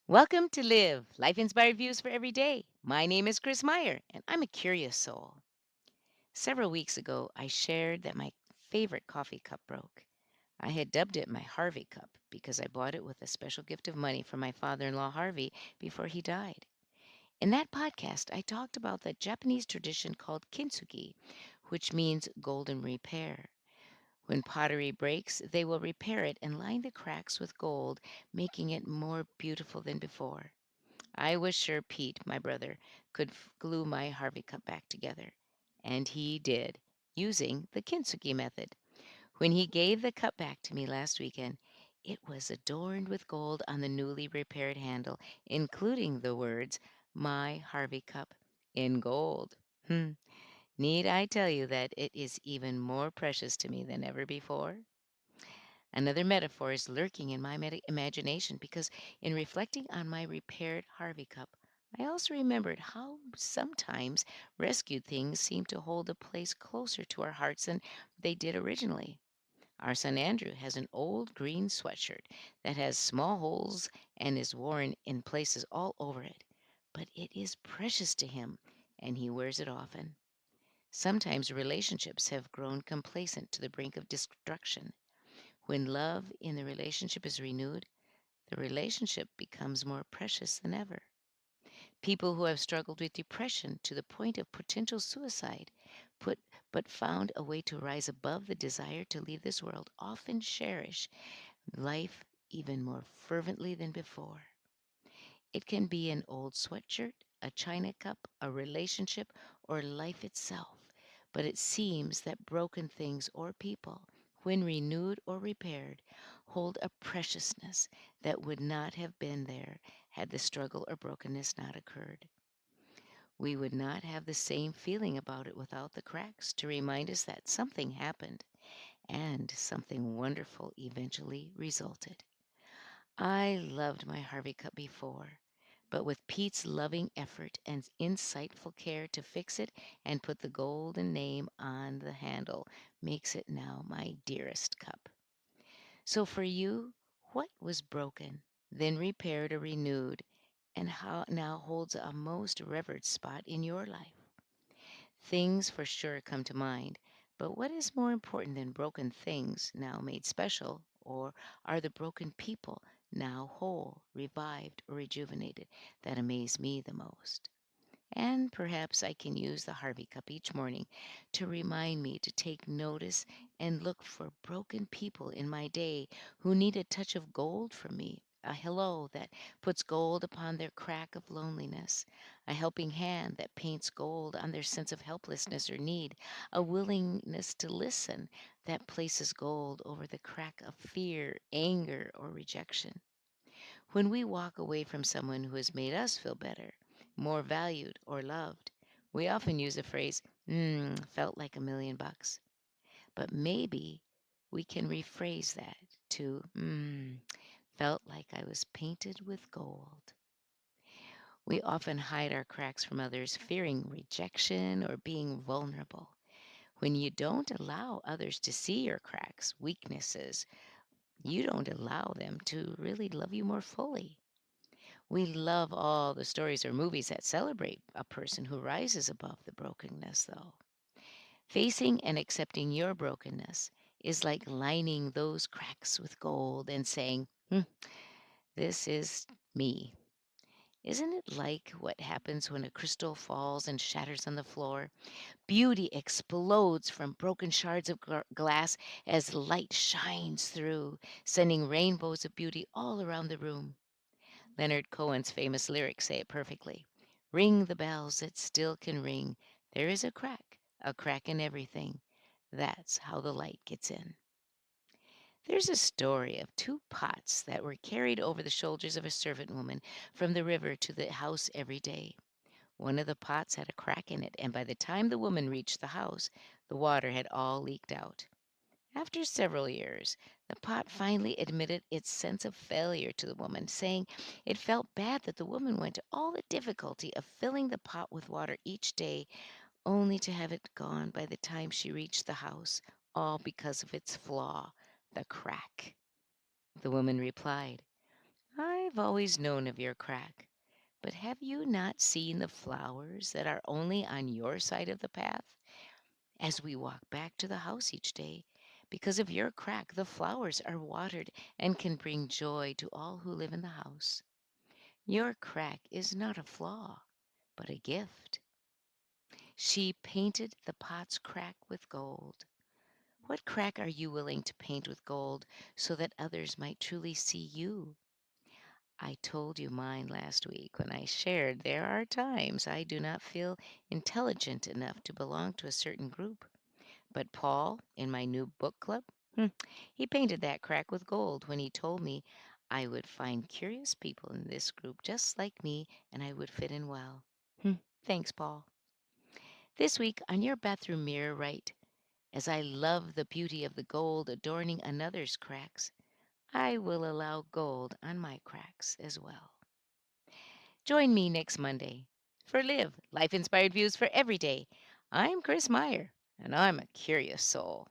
Welcome to Live, life inspired views for every day. My name is Chris Meyer, and I'm a curious soul. Several weeks ago, I shared that my favorite coffee cup broke. I had dubbed it my Harvey cup because I bought it with a special gift of money from my father in law, Harvey, before he died. In that podcast, I talked about the Japanese tradition called Kintsugi, which means golden repair. When pottery breaks, they will repair it and line the cracks with gold, making it more beautiful than before. I was sure Pete, my brother, could glue my Harvey cup back together. And he did, using the Kintsugi method. When he gave the cup back to me last weekend, it was adorned with gold on the newly repaired handle, including the words, My Harvey cup in gold. Need I tell you that it is even more precious to me than ever before? Another metaphor is lurking in my imagination because in reflecting on my repaired Harvey cup, I also remembered how sometimes rescued things seem to hold a place closer to our hearts than they did originally. Our son Andrew has an old green sweatshirt that has small holes and is worn in places all over it, but it is precious to him and he wears it often. Sometimes relationships have grown complacent to the brink of destruction. When love in the relationship is renewed, the relationship becomes more precious than ever. People who have struggled with depression to the point of potential suicide, put, but found a way to rise above the desire to leave this world, often cherish life even more fervently than before. It can be an old sweatshirt, a china cup, a relationship, or life itself. But it seems that broken things or people, when renewed or repaired, hold a preciousness that would not have been there had the struggle or brokenness not occurred. We would not have the same feeling about it without the cracks to remind us that something happened and something wonderful eventually resulted. I loved my Harvey cup before, but with Pete's loving effort and insightful care to fix it and put the golden name on the handle makes it now my dearest cup. So for you, what was broken, then repaired or renewed, and how now holds a most revered spot in your life? Things for sure come to mind, but what is more important than broken things now made special, or are the broken people now whole, revived, or rejuvenated that amaze me the most? And perhaps I can use the Harvey cup each morning to remind me to take notice and look for broken people in my day who need a touch of gold from me, a hello that puts gold upon their crack of loneliness, a helping hand that paints gold on their sense of helplessness or need, a willingness to listen that places gold over the crack of fear, anger, or rejection. When we walk away from someone who has made us feel better, more valued, or loved, we often use the phrase, felt like $1,000,000. But maybe we can rephrase that to, felt like I was painted with gold. We often hide our cracks from others, fearing rejection or being vulnerable. When you don't allow others to see your cracks, weaknesses, you don't allow them to really love you more fully. We love all the stories or movies that celebrate a person who rises above the brokenness, though. Facing and accepting your brokenness is like lining those cracks with gold and saying, This is me. Isn't it like what happens when a crystal falls and shatters on the floor? Beauty explodes from broken shards of glass as light shines through, sending rainbows of beauty all around the room. Leonard Cohen's famous lyrics say it perfectly. Ring the bells that still can ring. There is a crack in everything. That's how the light gets in. There's a story of two pots that were carried over the shoulders of a servant woman from the river to the house every day. One of the pots had a crack in it, and by the time the woman reached the house, the water had all leaked out. After several years, the pot finally admitted its sense of failure to the woman, saying it felt bad that the woman went to all the difficulty of filling the pot with water each day, only to have it gone by the time she reached the house, all because of its flaw, the crack. The woman replied, I I've always known of your crack, but have you not seen the flowers that are only on your side of the path? As we walk back to the house each day, because of your crack, the flowers are watered and can bring joy to all who live in the house. Your crack is not a flaw, but a gift. She painted the pot's crack with gold. What crack are you willing to paint with gold so that others might truly see you? I told you mine last week when I shared there are times I do not feel intelligent enough to belong to a certain group. But Paul, in my new book club, he painted that crack with gold when he told me I would find curious people in this group just like me and I would fit in well. Thanks, Paul. This week on your bathroom mirror, write, as I love the beauty of the gold adorning another's cracks, I will allow gold on my cracks as well. Join me next Monday for Live Life Inspired Views for Every Day. I'm Chris Meyer, and I'm a curious soul.